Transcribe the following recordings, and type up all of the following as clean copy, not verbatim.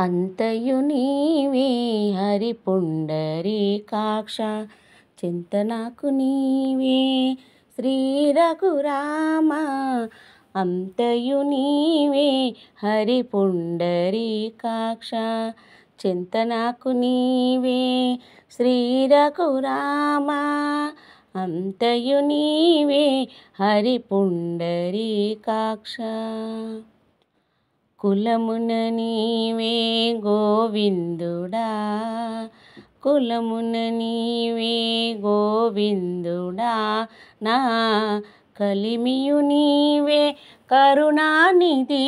అంతయు నీవే హరి పుండరీకాక్ష చింతనకు నీవే శ్రీ రఘురామ. అంతయు నీవే హరి పుండరీకాక్ష చింతనకు నీవే శ్రీ రఘురామ. అంతయు నీవే హరి పుండరీకాక్ష. కులమున నీవే గోవిందుడా, కులమున నీవే గోవిందుడా, నా కలిమియు నీవే కరుణానిధి.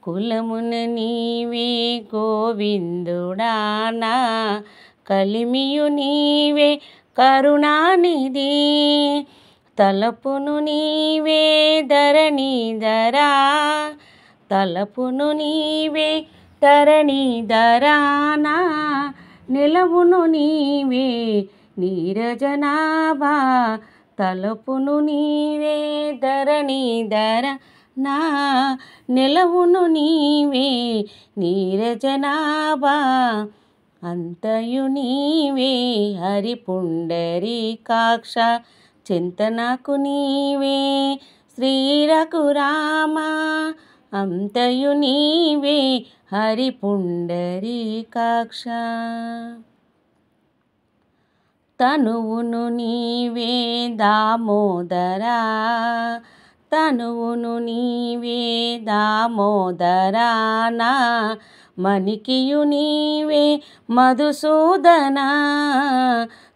కులమున నీవే గోవిందుడా, నా కలిమియు నీవే కరుణానిధి. తలపును నీవే ధరణీధరా, తలపును నీవే ధరణీధరా, నా నిలవును నీవే నీరజనాభా. తలపును నీవే ధరణీధరా, నా నిలవును నీవే నీరజనాభా. అంతయు నీవే హరి పుండరీకాక్ష చింతనకు నీవే శ్రీ రఘురామ. అంతయు నీవే హరి పుండరీకాక్ష. తనువును నీవే దామోదరా, తనువును నీవే దామోదరా, నా మణికియు నీవే మధుసూదనా.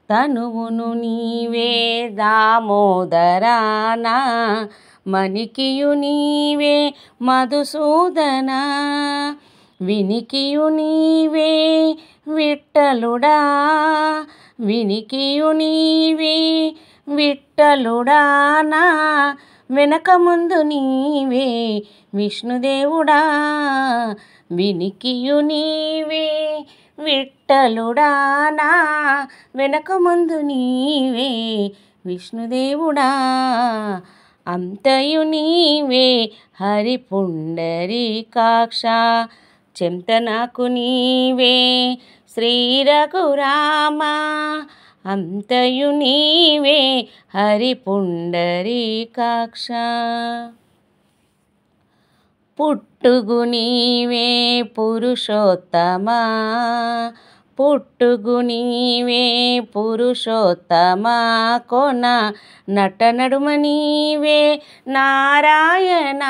తనువును నీవే దామోదరా, నా మణికియు నీవే మధుసూదనా. వినికియు నీవే విఠలుడా, వినికియు నీవే విఠలుడా, నా వెనక ముందు నీవే విష్ణుదేవుడా. వినికియు నీవే విఠలుడా, నా వెనక ముందు నీవే విష్ణుదేవుడా. అంతయు నీవే హరి పుండరీకాక్ష చింతనకు నీవే శ్రీ రఘురామ. అంతయు నీవే హరి పుండరీకాక్ష. పుట్టుగు నీవే పురుషోత్తమా, పుట్టుగు నీవే పురుషోత్తమా, కొన నట నడుమ నీవే నారాయణ.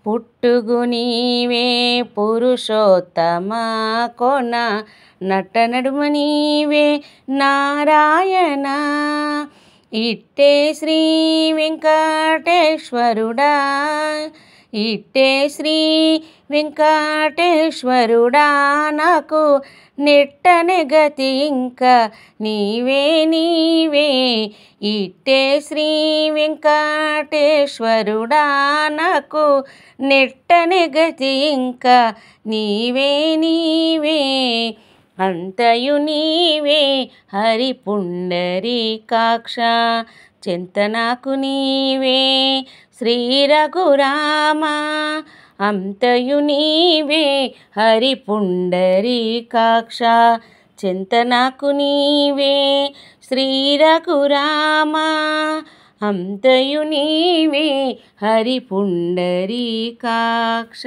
పుట్టుగు నీవే పురుషోత్తమా, కొన నట నడుమ నీవే నారాయణ. ఇట్టే శ్రీ వెంకటేశ్వరుడా, ఇట్టే శ్రీ వెంకటేశ్వరుడా, నాకు నెట్టనే గతి ఇంకా నీవే నీవే. ఇట్టే శ్రీ వెంకటేశ్వరుడా, నాకు నెట్టనే గతి ఇంకా నీవే నీవే. అంతయు నీవే హరి పుండరీకాక్ష చింతనకు నీవే శ్రీ రఘురామ. అంతయు నీవే హరి పుండరీకాక్ష చింతనకు నీవే శ్రీ రఘురామ. అంతయు నీవే హరి పుండరీకాక్ష.